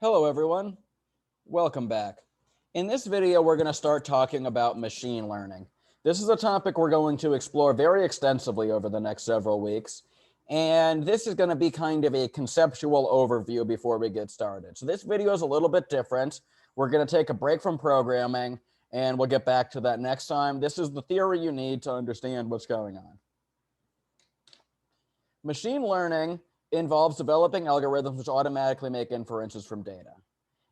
Hello everyone, welcome back. In this video, we're going to start talking about machine learning. This is a topic we're going to explore very extensively over the next several weeks. And this is going to be kind of a conceptual overview before we get started. So this video is a little bit different. We're going to take a break from programming and we'll get back to that next time. This is the theory you need to understand what's going on. Machine learning involves developing algorithms which automatically make inferences from data.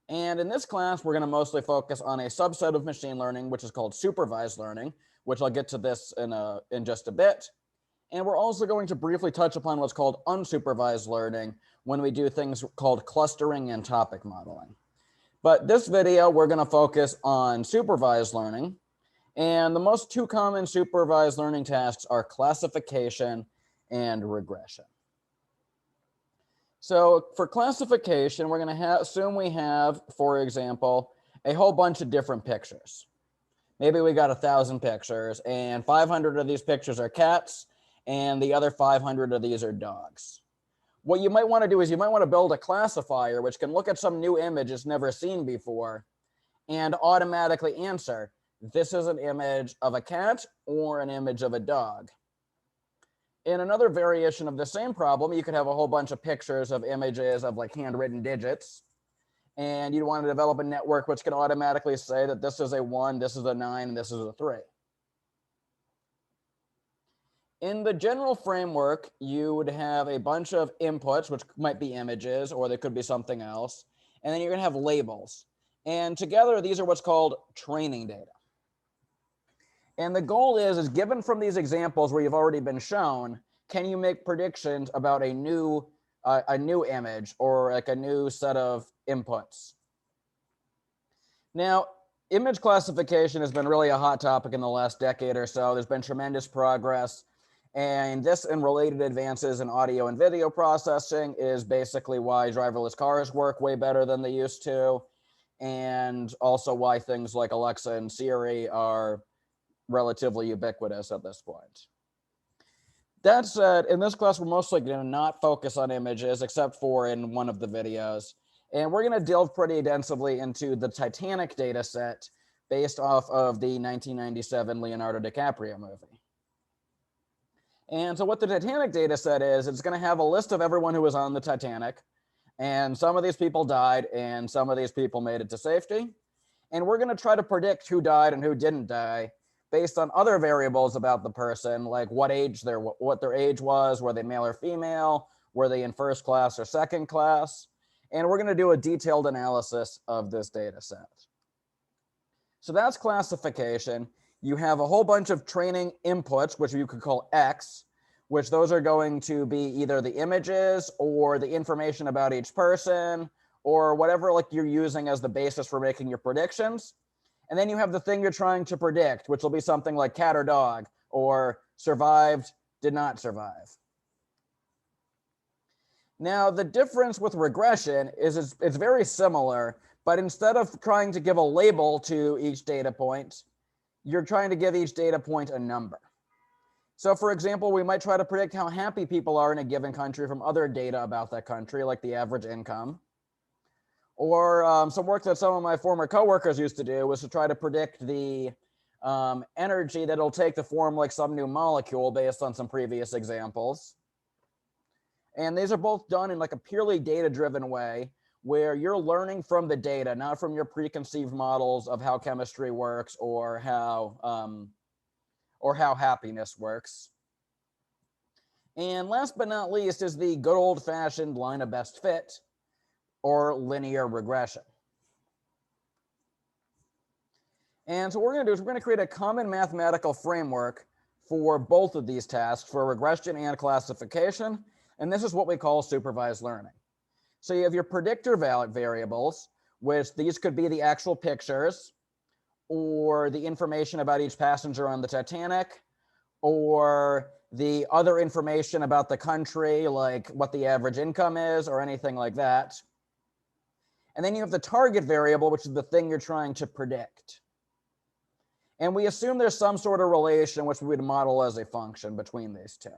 And in this class, we're going to mostly focus on a subset of machine learning, which is called supervised learning, which I'll get to this in just a bit. And we're also going to briefly touch upon what's called unsupervised learning when we do things called clustering and topic modeling. But this video, we're going to focus on supervised learning. And the most two common supervised learning tasks are classification and regression. So for classification, we're going to assume we have, for example, a whole bunch of different pictures. Maybe we got 1,000 pictures and 500 of these pictures are cats and the other 500 of these are dogs. What you might want to do is you might want to build a classifier which can look at some new image it's never seen before and automatically answer, this is an image of a cat or an image of a dog. In another variation of the same problem, you could have a whole bunch of pictures of images of like handwritten digits. And you'd want to develop a network which can automatically say that this is a 1, this is a 9, and this is a 3. In the general framework, you would have a bunch of inputs, which might be images, or they could be something else. And then you're going to have labels. And together, these are what's called training data. And the goal is given from these examples where you've already been shown, can you make predictions about a new image or like a new set of inputs? Now, image classification has been really a hot topic in the last decade or so. There's been tremendous progress. And this and related advances in audio and video processing is basically why driverless cars work way better than they used to. And also why things like Alexa and Siri are relatively ubiquitous at this point. That said, in this class, we're mostly going to not focus on images except for in one of the videos. And we're going to delve pretty densely into the Titanic data set based off of the 1997 Leonardo DiCaprio movie. And so what the Titanic data set is, it's going to have a list of everyone who was on the Titanic. And some of these people died and some of these people made it to safety. And we're going to try to predict who died and who didn't die based on other variables about the person, like what their age was, were they male or female, were they in first class or second class, and we're going to do a detailed analysis of this data set. So that's classification. You have a whole bunch of training inputs, which you could call X, which those are going to be either the images or the information about each person or whatever like you're using as the basis for making your predictions. And then you have the thing you're trying to predict, which will be something like cat or dog, or survived, did not survive. Now, the difference with regression is it's very similar, but instead of trying to give a label to each data point, you're trying to give each data point a number. So for example, we might try to predict how happy people are in a given country from other data about that country, like the average income. Or some work that some of my former coworkers used to do was to try to predict the energy that it'll take to form like some new molecule based on some previous examples. And these are both done in like a purely data-driven way where you're learning from the data, not from your preconceived models of how chemistry works or how happiness works. And last but not least is the good old-fashioned line of best fit, or linear regression. And so what we're going to do is we're going to create a common mathematical framework for both of these tasks, for regression and classification. And this is what we call supervised learning. So you have your predictor variables, which these could be the actual pictures or the information about each passenger on the Titanic, or the other information about the country, like what the average income is or anything like that. And then you have the target variable, which is the thing you're trying to predict. And we assume there's some sort of relation, which we would model as a function between these two.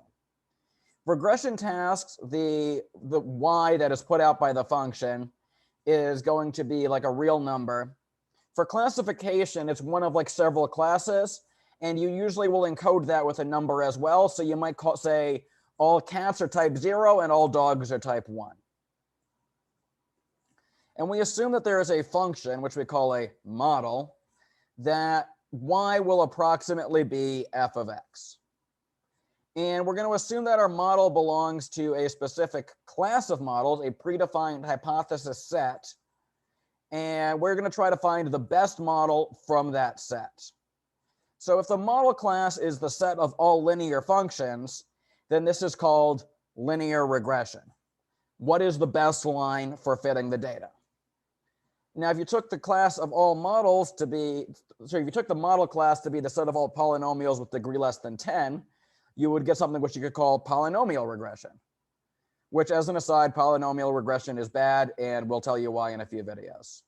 Regression tasks, the y that is put out by the function is going to be like a real number. For classification, it's one of like several classes, and you usually will encode that with a number as well. So you might say all cats are type 0 and all dogs are type 1. And we assume that there is a function, which we call a model, that y will approximately be f of x. And we're going to assume that our model belongs to a specific class of models, a predefined hypothesis set. And we're going to try to find the best model from that set. So if the model class is the set of all linear functions, then this is called linear regression. What is the best line for fitting the data? Now, if you took the class of all models to be, so if you took the model class to be the set of all polynomials with degree less than 10, you would get something which you could call polynomial regression, which, as an aside, polynomial regression is bad, and we'll tell you why in a few videos.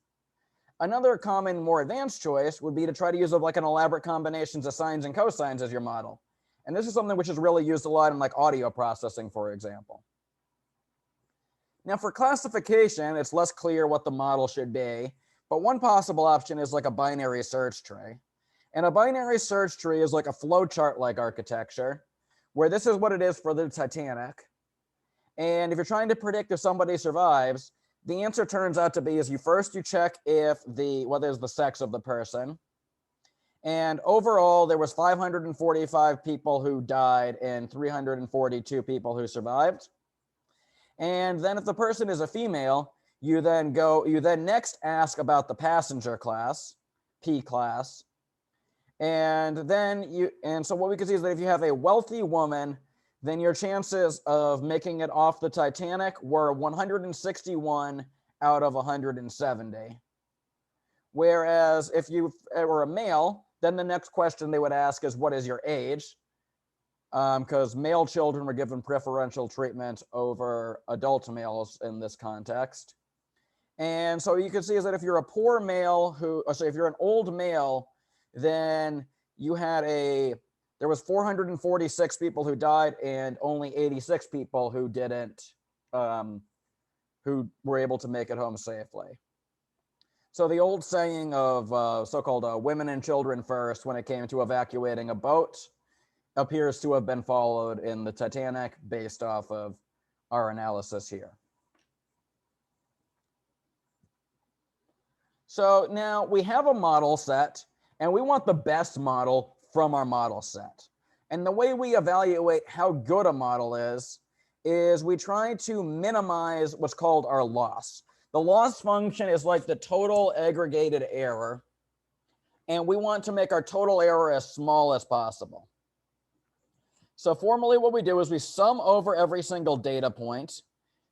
Another common, more advanced choice would be to try to use like an elaborate combinations of sines and cosines as your model. And this is something which is really used a lot in like audio processing, for example. Now, for classification, it's less clear what the model should be, but one possible option is like a binary search tree. And a binary search tree is like a flowchart-like architecture, where this is what it is for the Titanic. And if you're trying to predict if somebody survives, the answer turns out to be is you check if what is the sex of the person. And overall, there was 545 people who died and 342 people who survived. And then if the person is a female, you then next ask about the passenger class, P class. And so what we can see is that if you have a wealthy woman, then your chances of making it off the Titanic were 161 out of 170. Whereas if you were a male, then the next question they would ask is, what is your age? Because male children were given preferential treatment over adult males in this context. And so you can see is that if you're a poor male if you're an old male, then there was 446 people who died and only 86 people who didn't, who were able to make it home safely. So the old saying of so-called women and children first when it came to evacuating a boat appears to have been followed in the Titanic based off of our analysis here. So now we have a model set, and we want the best model from our model set. And the way we evaluate how good a model is we try to minimize what's called our loss. The loss function is like the total aggregated error, and we want to make our total error as small as possible. So formally what we do is we sum over every single data point,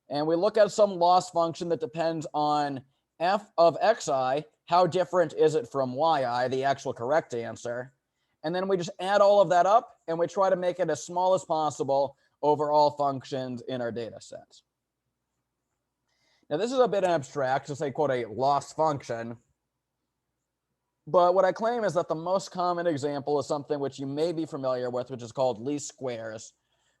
and we look at some loss function that depends on f of xi, how different is it from yi, the actual correct answer. And then we just add all of that up, and we try to make it as small as possible over all functions in our data set. Now, this is a bit abstract to say, quote, a loss function. But what I claim is that the most common example is something which you may be familiar with, which is called least squares,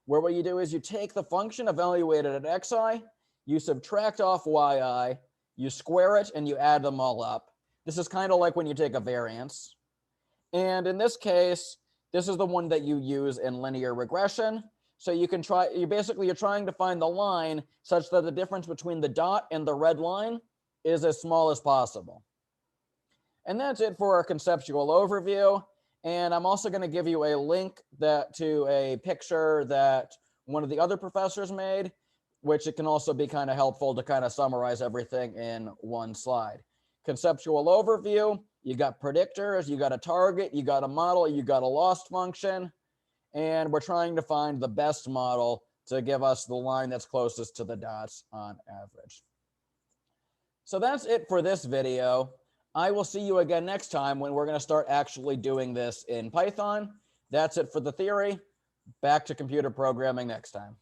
where what you do is you take the function evaluated at xi, you subtract off yi, you square it, and you add them all up. This is kind of like when you take a variance. And in this case, this is the one that you use in linear regression. So you're trying to find the line such that the difference between the dot and the red line is as small as possible. And that's it for our conceptual overview. And I'm also going to give you a link to a picture that one of the other professors made, which it can also be kind of helpful to kind of summarize everything in one slide. Conceptual overview, you got predictors, you got a target, you got a model, you got a loss function, and we're trying to find the best model to give us the line that's closest to the dots on average. So that's it for this video. I will see you again next time when we're going to start actually doing this in Python. That's it for the theory. Back to computer programming next time.